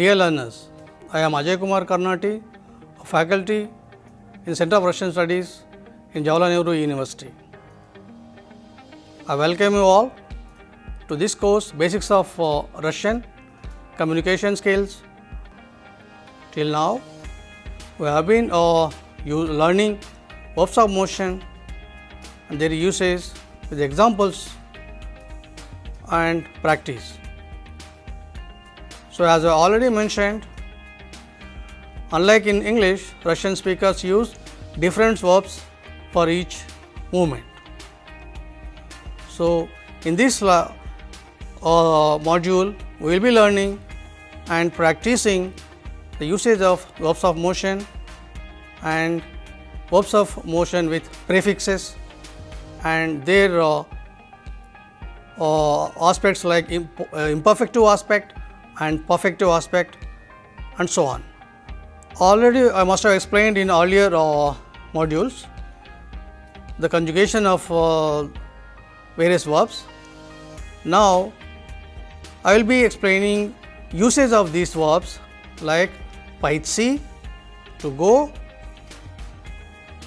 Dear learners, I am Ajay Kumar Karnati, a faculty in Center of Russian Studies in Jawaharlal Nehru University. I welcome you all to this course, Basics of Russian Communication Skills. Till now, we have been learning verbs of motion and their usage with examples and practice. So, as I already mentioned, unlike in English, Russian speakers use different verbs for each movement. So, in this module, we will be learning and practicing the usage of verbs of motion and verbs of motion with prefixes and their aspects like imperfective aspect and perfective aspect and so on. Already I must have explained in earlier modules the conjugation of various verbs. Now, I will be explaining usage of these verbs like paitsi, to go,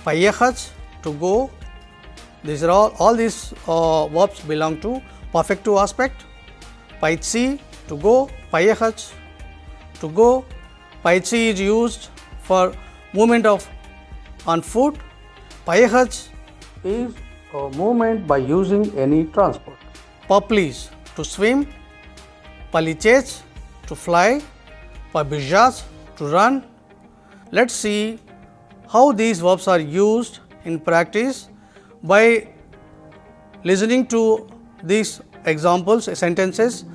поехать, to go. These are all these verbs belong to perfective aspect. Paitsi, to go, поехать, to go. Paitsi is used for movement of on foot. Поехать is a movement by using any transport. Поплыть, to swim. Полететь, to fly. Побежать, to run. Let's see how these verbs are used in practice by listening to these examples, sentences,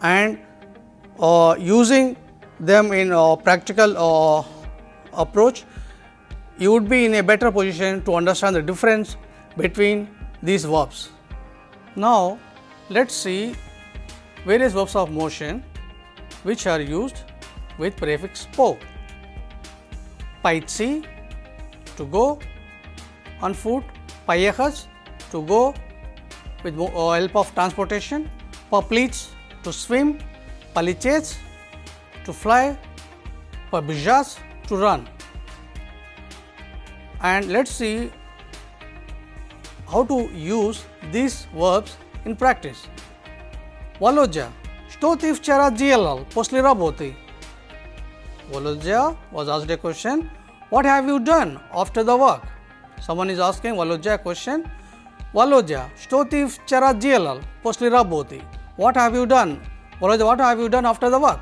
and using them in a practical approach. You would be in a better position to understand the difference between these verbs. Now, let's see various verbs of motion which are used with prefix po. Paitsi, to go on foot. Поехать, to go with help of transportation. Поплыть, to swim. Полететь, to fly. Побежать, to run. And let's see how to use these verbs in practice. Володя, что ты вчера делал после работы? Volodya was asked a question, what have you done after the work? Someone is asking Volodya a question, Volodya, что ты вчера делал после работы? What have you done? Volodya, what have you done after the work?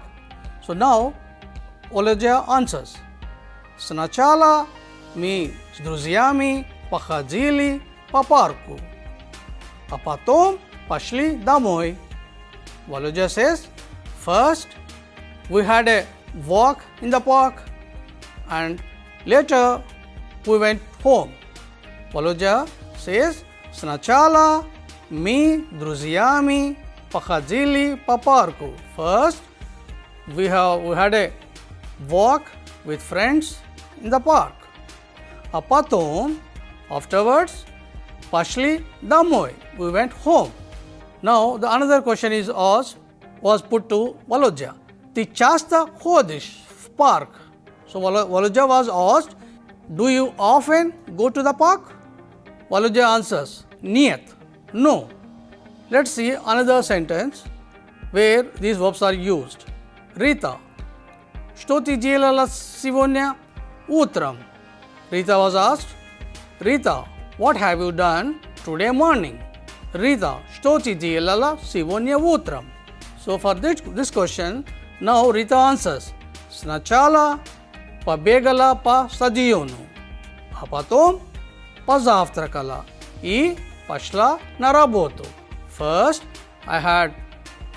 So now Volodya answers, сначала мы с друзьями походили по парку, а потом пошли домой. Volodya says, first we had a walk in the park and later we went home. Volodya says, сначала мы с друзьями походили по парку. First we had a walk with friends in the park. А потом, afterwards, пошли домой. We went home. Now, the another question was put to Volodya. Ты часто ходишь в парк? So, Volodya was asked, do you often go to the park? Volodya answers, нет, no. Let's see another sentence where these verbs are used. Rita, что ты делала сегодня утром? Rita was asked, Rita, what have you done today morning? Rita, что ты делала сегодня утром? So, for this question, now Rita answers, сначала побегала по стадиону, а потом позавтракала и пошла на работу. First, I had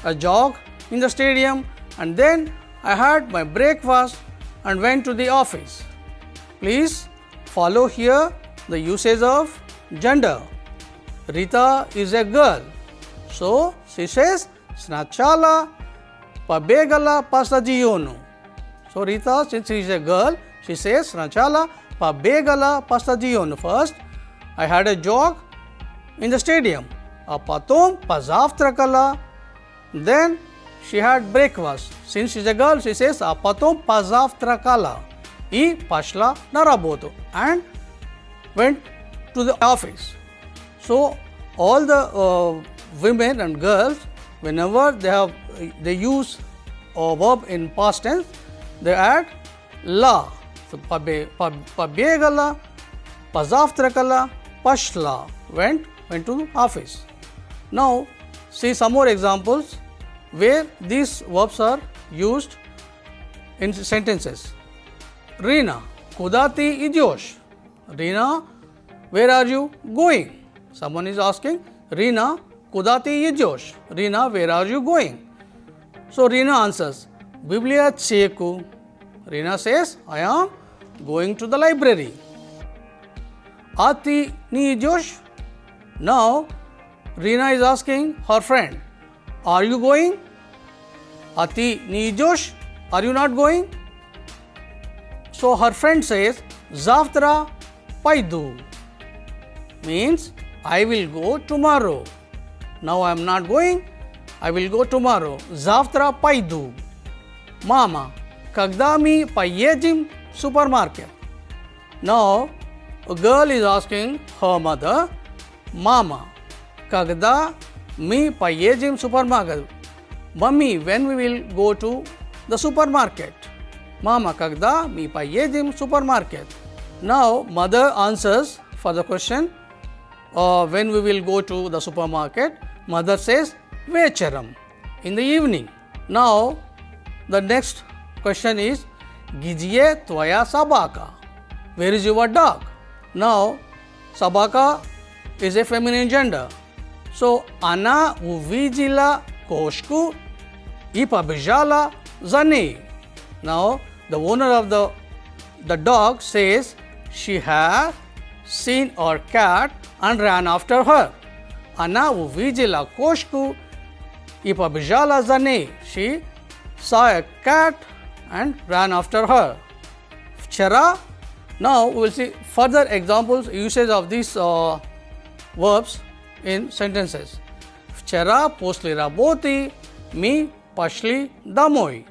a jog in the stadium and then I had my breakfast and went to the office. Please follow here the usage of gender. Rita is a girl. So, she says, сначала побегала по стадиону. So, Rita, since she is a girl, she says, сначала побегала по стадиону. First, I had a jog in the stadium. А потом позавтракала. Then, she had breakfast. Since she's a girl, she says, a potom pozavtrakala и пошла на работу and went to the office. So all the women and girls, whenever they use a verb in past tense, they add la. So побегала, позавтракала, пошла, went to the office. Now see some more examples where these verbs are used in sentences. Rina, куда ты идешь? Rina, where are you going? Someone is asking, Rina, куда ты идешь? Rina, where are you going? So Rina answers, библиотеку. Rina says, I am going to the library. А ты не идешь? Now Rina is asking her friend, are you going? А ты не идешь? Are you not going? So her friend says, завтра пойду. Means I will go tomorrow. Now I am not going, I will go tomorrow. Завтра пойду. Mama, когда мы поедем в супермаркет? Now a girl is asking her mother, Mama, когда мы поедем в супермаркет? Mummy, when we will go to the supermarket? Mama, когда мы поедем в супермаркет? Now mother answers for the question, when we will go to the supermarket, mother says вечером, in the evening. Now the next question is, где твоя собака? Where is your dog? Now собака is a feminine gender. So она увидела кошку и побежала за ней. Now the owner of the dog says she had seen her cat and ran after her. Она увидела кошку и побежала за ней. She saw a cat and ran after her. Вчера. Now we will see further examples, usage of these verbs in sentences. Вчера после работы мы пошли домой.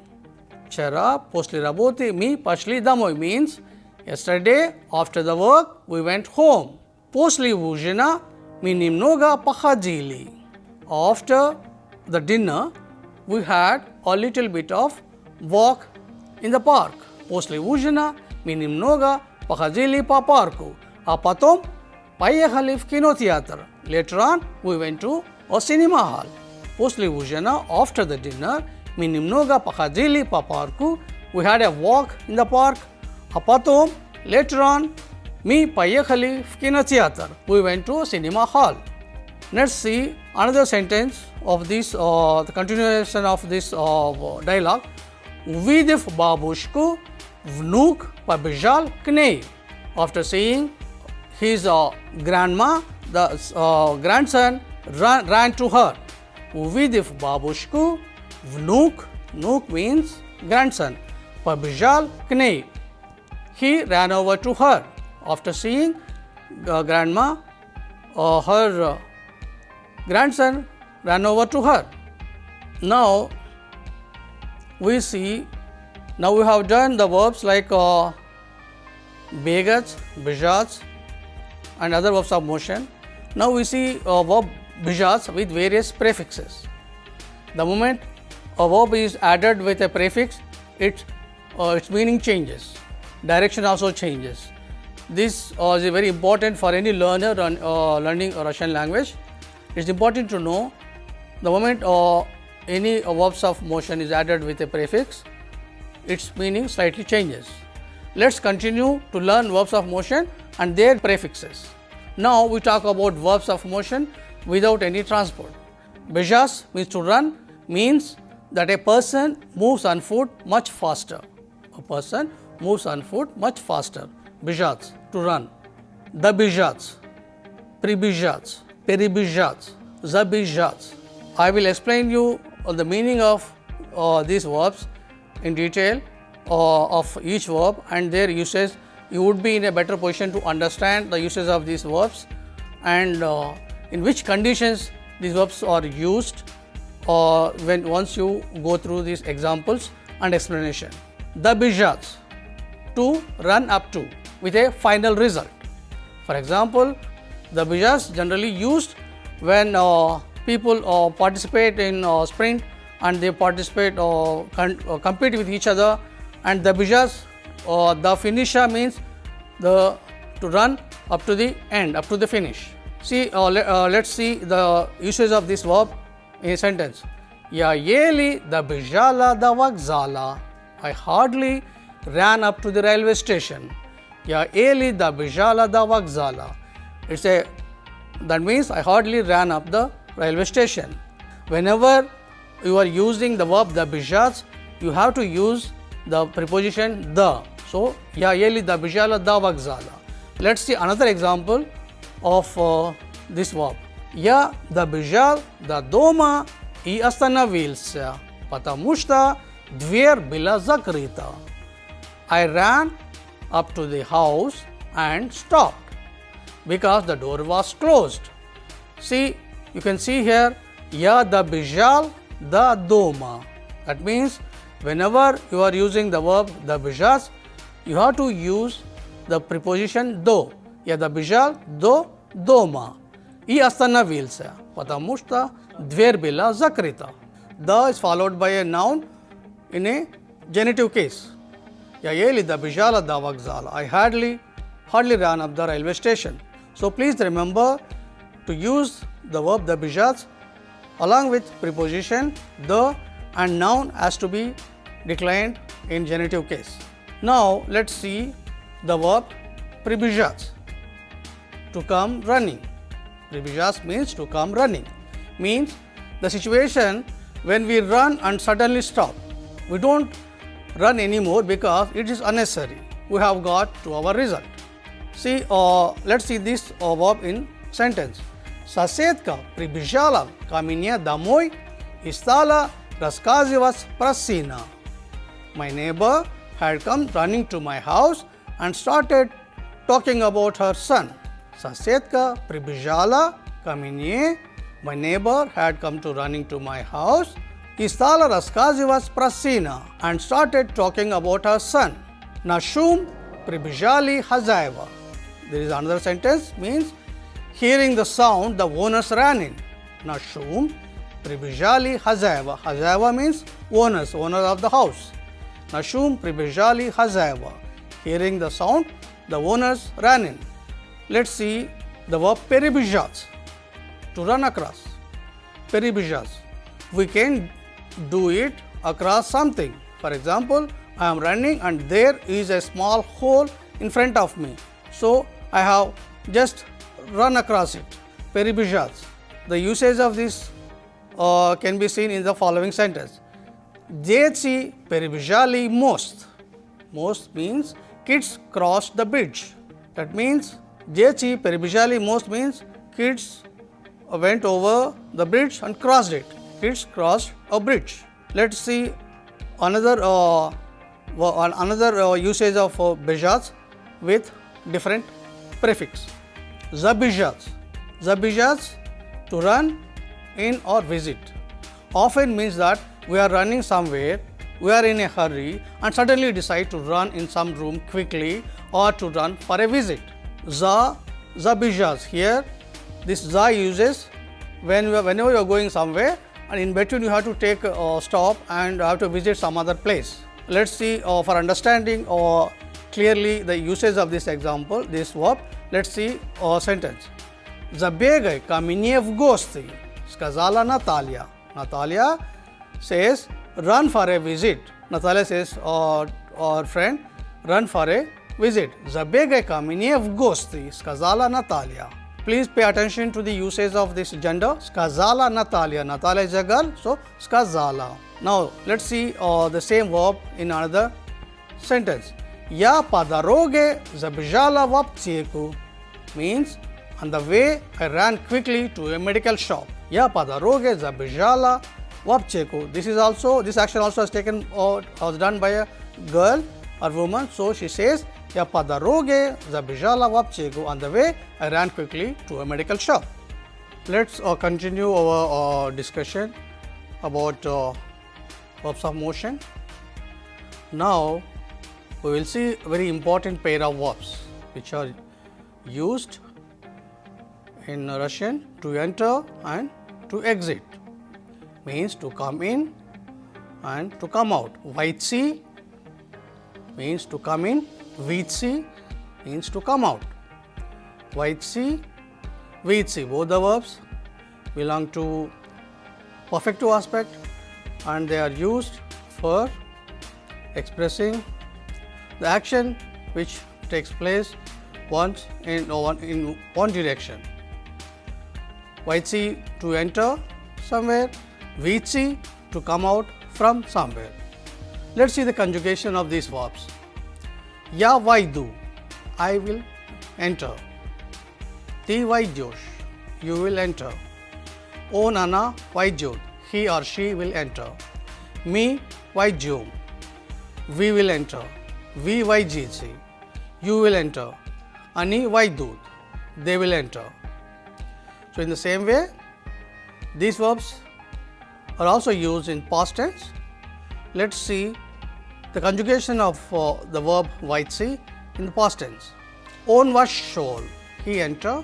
Вчера после работы мы пошли домой means yesterday after the work we went home. После ужина мы немного походили. After the dinner we had a little bit of walk in the park. После ужина мы немного походили по парку. А потом поехали в кинотеатр. Later on we went to a cinema hall. После ужина, after the dinner, мы немного походили по парку. We had a walk in the park. А потом, later on, мы поехали в кинотеатр. We went to a cinema hall. Let's see another sentence of this, the continuation of this dialogue. Увидев бабушку, внук побежал к ней. After seeing his grandma, the grandson ran to her. Увидев бабушку, внук means grandson, побежал к ней. He ran over to her. After seeing grandma, her grandson ran over to her. Now we have done the verbs like begats, bijats and other verbs of motion. Now we see verb bijats with various prefixes. The moment a verb is added with a prefix, its meaning changes, direction also changes. This is very important for any learner learning Russian language. It is important to know the moment any verbs of motion is added with a prefix, its meaning slightly changes. Let's continue to learn verbs of motion and their prefixes. Now we talk about verbs of motion without any transport. Bejas means to run, means that a person moves on foot much faster. A person moves on foot much faster. Bijats, to run. The bijats, pribijats, peribijats, zabijats. I will explain you the meaning of these verbs in detail of each verb and their usage. You would be in a better position to understand the uses of these verbs and in which conditions these verbs are used once you go through these examples and explanation. The bijaz, to run up to, with a final result. For example, the bijaz generally used when people participate in sprint and they participate compete with each other, and the bijaz, the finisher means to run up to the end, up to the finish. See, let's see the usage of this verb in a sentence. Ya yeli da bijala da vokzala. I hardly ran up to the railway station. Ya yeli da bijala da vokzala. That means I hardly ran up the railway station. Whenever you are using the verb the bijaz, you have to use the preposition the. So, ya yeli da bijala da vokzala. Let's see another example of this verb. Ya da bijal da doma I остановился, потому что дверь была закрыта. I ran up to the house and stopped because the door was closed. See, you can see here, ya da bijal da doma. That means whenever you are using the verb the bijaz, you have to use the preposition do. Я добежал до дома и остановился, потому что дверь была закрыта. The is followed by a noun in a genitive case. Я еле добежала до вокзала. I hardly ran up the railway station. So please remember to use the verb добежать along with preposition the, and noun has to be declined in genitive case. Now let's see the verb прибежать, to come running. Прибежать means to come running, means the situation when we run and suddenly stop. We don't run anymore because it is unnecessary. We have got to our result. See, let's see this verb in sentence. Соседка прибежала ко мне домой и стала рассказывать про сына. My neighbor had come running to my house and started talking about her son. Соседка прибежала ко мне. My neighbor had come to running to my house и стала рассказывать про сына and started talking about her son. На шум прибежали хозяева. There is another sentence, means hearing the sound, the owners ran in. На шум прибежали хозяева. Хозяева means owners, owner of the house. На шум прибежали хозяева. Hearing the sound, the owners ran in. Let's see the verb перебежать, to run across. Перебежать. We can do it across something. For example, I am running and there is a small hole in front of me. So, I have just run across it. Перебежать. The usage of this can be seen in the following sentence. Дети перебежали мост. Most means kids crossed the bridge. That means дети перебежали мост means kids went over the bridge and crossed it. Kids crossed a bridge. Let's see another usage of бежать with different prefix. Забежать. Забежать, to run in or visit. Often means that we are running somewhere, we are in a hurry and suddenly decide to run in some room quickly or to run for a visit. Забежать. Here this za uses whenever you are going somewhere and in between you have to take a stop and have to visit some other place. Let's see for understanding clearly the usage of this example, this verb. Let's see sentence. Забегай ко мне в гости, сказала Наталья. Natalia says, run for a visit. Natalia says, our friend, run for a visit. Забегай ко мне в гости, сказала Natalia. Please pay attention to the usage of this gender. Сказала Natalia. Natalia is a girl, so сказала. Now, let's see the same verb in another sentence. Я по дороге забежала в аптеку. Means, on the way, I ran quickly to a medical shop. Я по дороге забежала в аптеку. This action also is taken or was done by a girl or woman. So she says, я по дороге забежала в аптеку. On the way, I ran quickly to a medical shop. Let's continue our discussion about verbs of motion. Now we will see a very important pair of verbs which are used in Russian to enter and to exit, means to come in and to come out. Vytsi means to come in, vitsi means to come out. Vytsi, vitsi, both the verbs belong to perfective aspect and they are used for expressing the action which takes place once in one direction. Vytsi, to enter somewhere, vitsi, to come out from somewhere. Let us see the conjugation of these verbs. Ya vaidu, I will enter. Ti vaidyosh, you will enter. O nana vaidyot, he or she will enter. Mi vaidyom, we will enter. Vi vaijitsi, you will enter. Ani vaidut, they will enter. So, in the same way, these verbs are also used in past tense. Let us see the conjugation of the verb vytsi in the past tense. On vashol, he enter.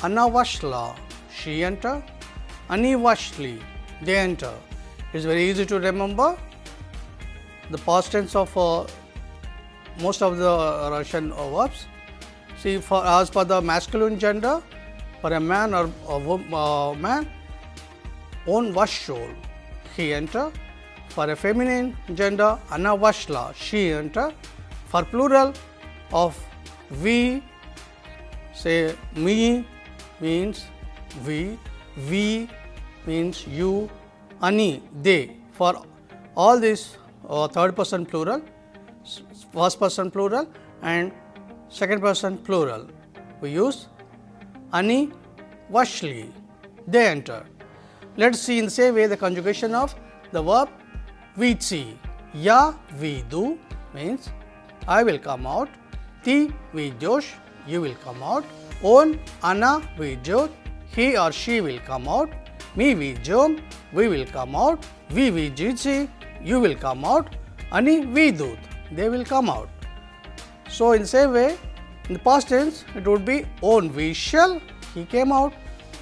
Anna vashla, she enter. Ani vashli, they enter. It is very easy to remember the past tense of most of the Russian verbs. See, as per the masculine gender, for a man or a man, on vashol, he enter. For a feminine gender, Anna vashla, she enter. For plural of we, say me means we means you, ani, they. For all this third person plural, first person plural and second person plural, we use ani vashli, they enter. Let us see in the same way the conjugation of the verb vitsi. Ya vidu means I will come out. Ti vidyosh, you will come out. On ana vidyot, he or she will come out. Mi vidyom, we will come out. Vi vijitsi, you will come out. Ani vidut, they will come out. So, in the same way, in the past tense, it would be on vishal, he came out.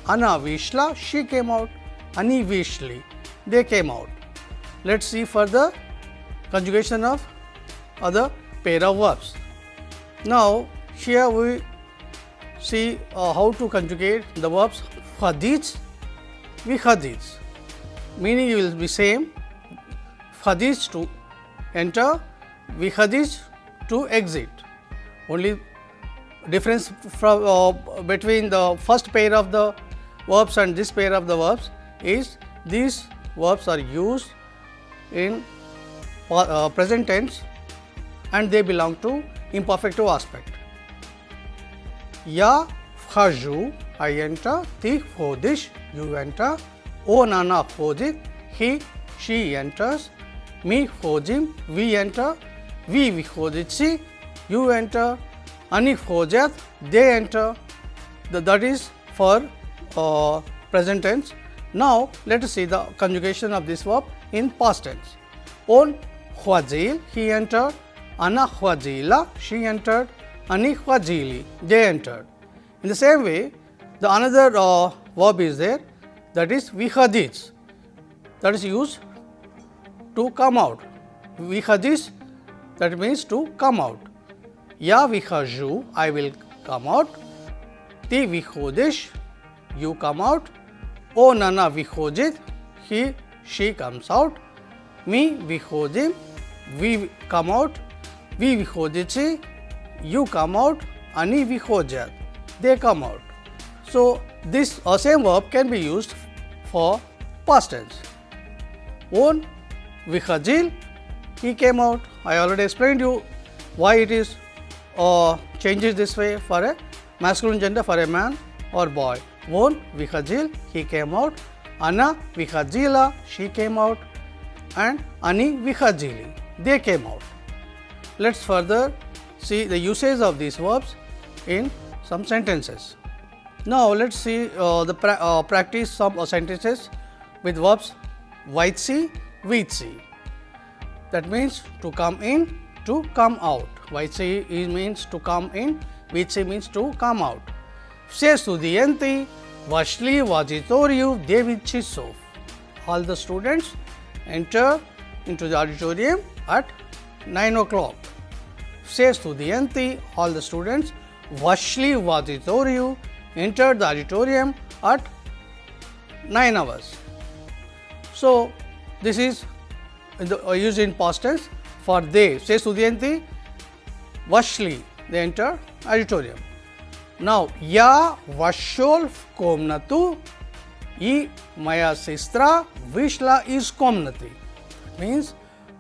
Ana vishla, she came out. Ani vishli, they came out. Let us see further conjugation of other pair of verbs. Now, here we see how to conjugate the verbs khadij, vikhadij, meaning it will be same. Khadij to enter, vikhadij to exit. Only difference from between the first pair of the verbs and this pair of the verbs is these verbs are used in present tense and they belong to imperfective aspect. Ya khaju, I enter. Ti khodish, you enter. O nana khodit, he, she enters. Mi khojim, we enter. Vi vikhoditsi, you enter. Ani khojat, they enter. That is for present tense. Now, let us see the conjugation of this verb in past tense. On khwazil, he entered. Ana khwazila, she entered. Ani khwazili, they entered. In the same way, the another verb is there, that is vikhadij, that is used to come out. Vikhadij, that means to come out. Ya vikhaju, I will come out. Ti vikhodish, you come out. O nana vikhojit, he, she comes out. Mi vikhodim, we come out. Vi vikhoditsi, you come out. Ani vikhojat, they come out. So, this same verb can be used for past tense. On vikhajil, he came out. I already explained you why it is changes this way for a masculine gender, for a man or boy. On vikhajil, he came out. Ana vikhajila, she came out. And ani vikhajili, they came out. Let us further see the usage of these verbs in some sentences. Now, let us see practice some sentences with verbs Vaitsi, Vitsi. That means to come in, to come out. Vaitsi means to come in, Vitsi means to come out. Vse studenti Vashli Vajitoriu Devichisov. All the students enter into the auditorium at 9 o'clock. Vse studenti, all the students Vashli Vajitoriu entered the auditorium at 9 hours. So, this is used in past tense for they. Vse studenti Vashli, they enter auditorium. Now, ya vashol v komnatu I moja sestra vyšla iz komnaty. Means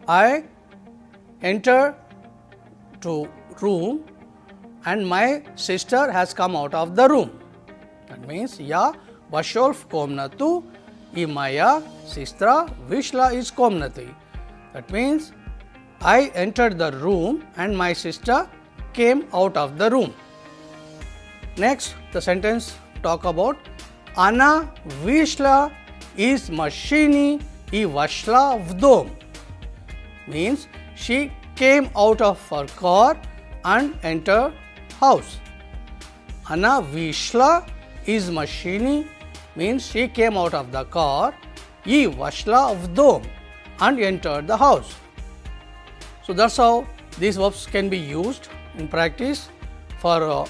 I enter to room and my sister has come out of the room. That means ya vashol v komnatu I moja sestra vyšla iz komnaty. That means I entered the room and my sister came out of the room. Next, the sentence talk about Ana vyšla iz mašiny I vašla v dom. Means she came out of her car and entered house. Ana vyšla iz mašiny means she came out of the car I vašla v dom and entered the house. So that's how these verbs can be used in practice for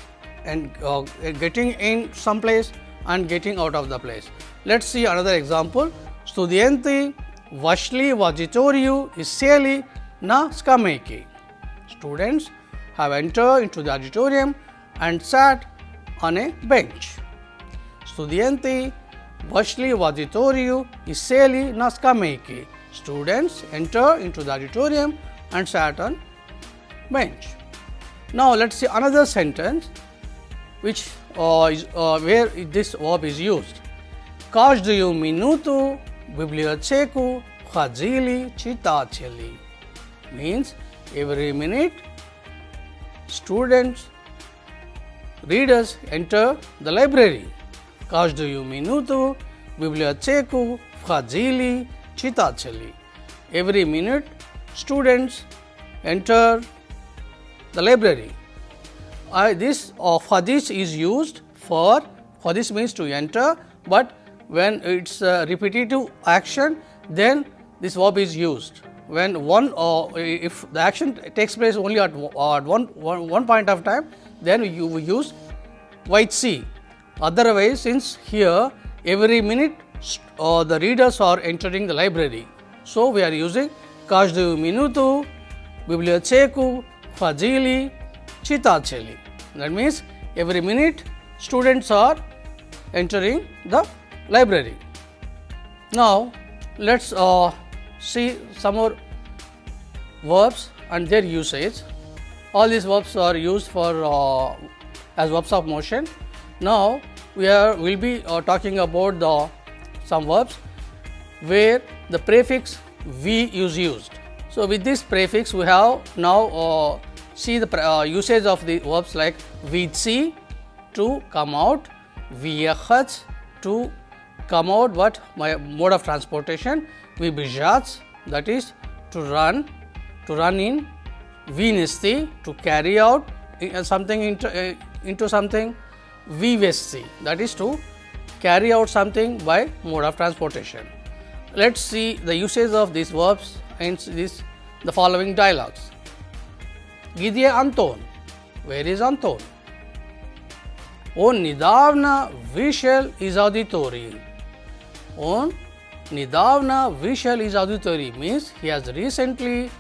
getting in some place and getting out of the place. Let's see another example. Studenti Vashli Vajitoriu Iseli na skameki. Students have entered into the auditorium and sat on a bench. Studenti Vashli Vajitoriu Iseli na skameki. Students enter into the auditorium and sat on bench. Now let's see another sentence which where this verb is used. Каждую минуту в библиотеку ходили читатели. Means every minute students, readers enter the library. Каждую минуту в библиотеку входили читатели. Every minute students enter the library. This is used for this means to enter, but when it's a repetitive action, then this verb is used. When if the action takes place only at one point of time, then you use Vaitsi. Otherwise, since here every minute the readers are entering the library, so we are using Каждую минуту в библиотеку ходили читатели. That means every minute students are entering the library. Now let's see some more verbs and their usage. All these verbs are used for as verbs of motion. Now we'll be talking about some verbs where the prefix V is used. So with this prefix we have now see the usage of the verbs like Vitsi to come out, Vyekhat to come out, but my mode of transportation, Vybежать, that is to run in, Vynesti to carry out something into something, Vyvesti, that is to carry out something by mode of transportation. Let's see the usage of these verbs in the following dialogues. Где Антон? Where is Anton? Он недавно вышел из аудитории. Он недавно вышел из аудитории means he has recently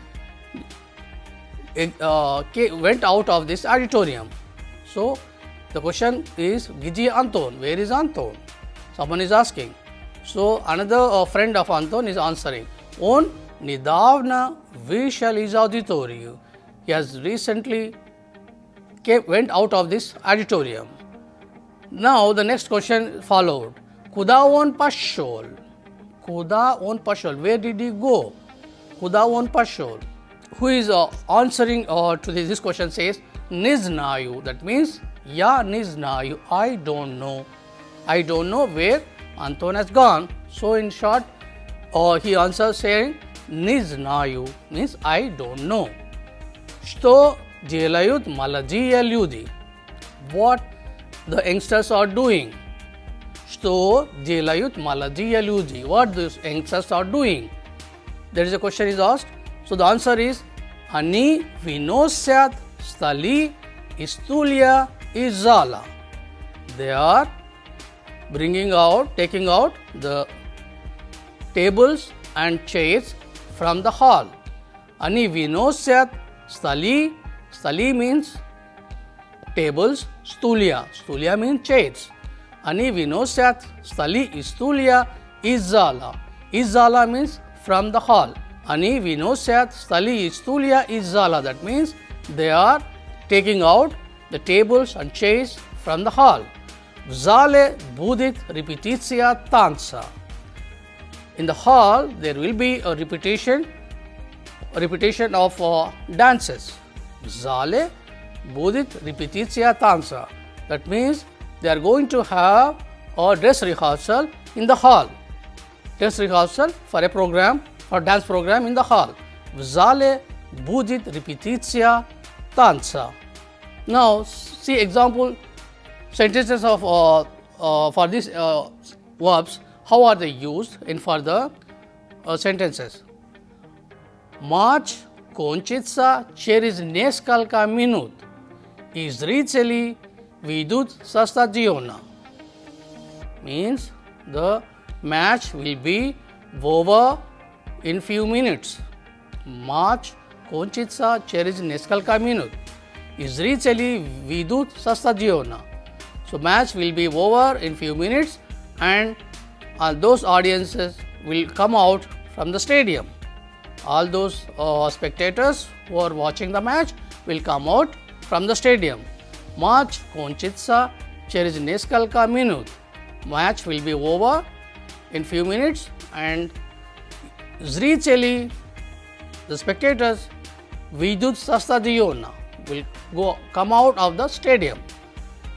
went out of this auditorium. So the question is где Anton? Where is Anton? Someone is asking. So another friend of Anton is answering. Он недавно вышел из аудитории. He has recently went out of this auditorium. Now the next question followed. Куда он пошел? Куда он пошел? Where did he go? Куда он пошел? Who is answering to this question says не знаю. That means я не знаю. I don't know. I don't know where Anton has gone. So in short, Or he answers saying, "Ne znaju," means I don't know. Što делают молодые люди? What the youngsters are doing? Что делают молодые люди? What these youngsters are doing? There is a question is asked. So the answer is, Они выносят столи и стулья из зала. They are taking out the tables and chairs from the hall. Они выносят столи. Столи means tables. Стулья. Стулья means chairs. Они выносят столи и стулья из зала. Из зала means from the hall. Они выносят столи и стулья из зала. That means they are taking out the tables and chairs from the hall. В зале будет репетиция танца. In the hall, there will be a repetition of dances. В зале будет репетиция танца. That means they are going to have a dress rehearsal in the hall. Dress rehearsal for a program, for dance program in the hall. В зале будет репетиция танца. Now, see example sentences of for these verbs. How are they used in further sentences? Матч кончится через несколько минут, и зрители выйдут со стадиона. Means the match will be over in few minutes. Матч кончится через несколько минут, и зрители выйдут со стадиона. So match will be over in few minutes, and those audiences will come out from the stadium. All those spectators who are watching the match will come out from the stadium. Match кончится через несколько минут. Match will be over in few minutes, and зрители, the spectators, выйдут со стадиона, will come out of the stadium.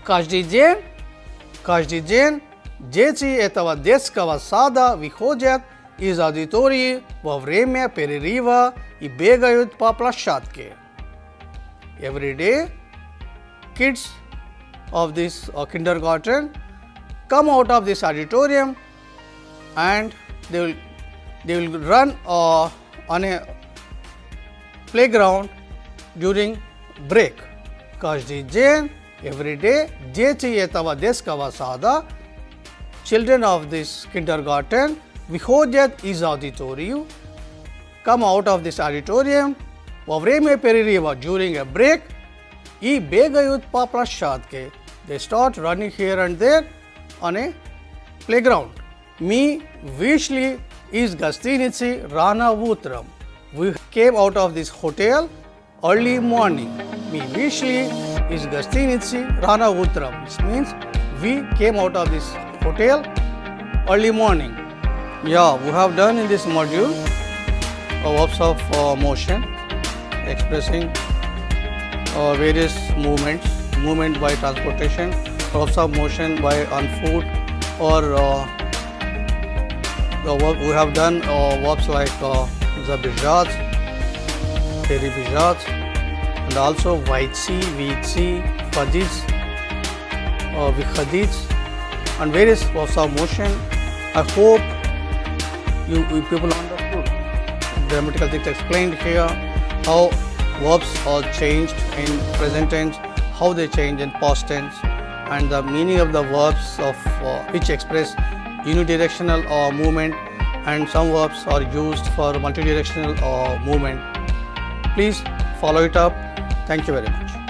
Каждый день дети этого детского сада выходят из аудитории во время перерыва и бегают по площадке. Every day, kids of this kindergarten come out of this auditorium and they will run on a playground during break. Каждый день, every day, дети этого детского сада, children of this kindergarten, выходят из аудитории, come out of this auditorium, во время перерыва, during a break, и бегают по площадке. They start running here and there on a playground. Мы вышли из гостиницы рано утром. We came out of this hotel early morning. Мы вышли из гостиницы рано утром. This means we came out of this hotel early morning. Yeah, we have done in this module verbs of motion, expressing various movements, movement by transportation, verbs of motion by on foot, or we have done verbs like zabijat, teribijat, and also vaitsi, vitsi, fadis, vikhadis, and various verbs of motion. I hope you people understood. Grammatical things explained here, how verbs are changed in present tense, how they change in past tense, and the meaning of the verbs of which express unidirectional movement, and some verbs are used for multidirectional movement. Please follow it up. Thank you very much.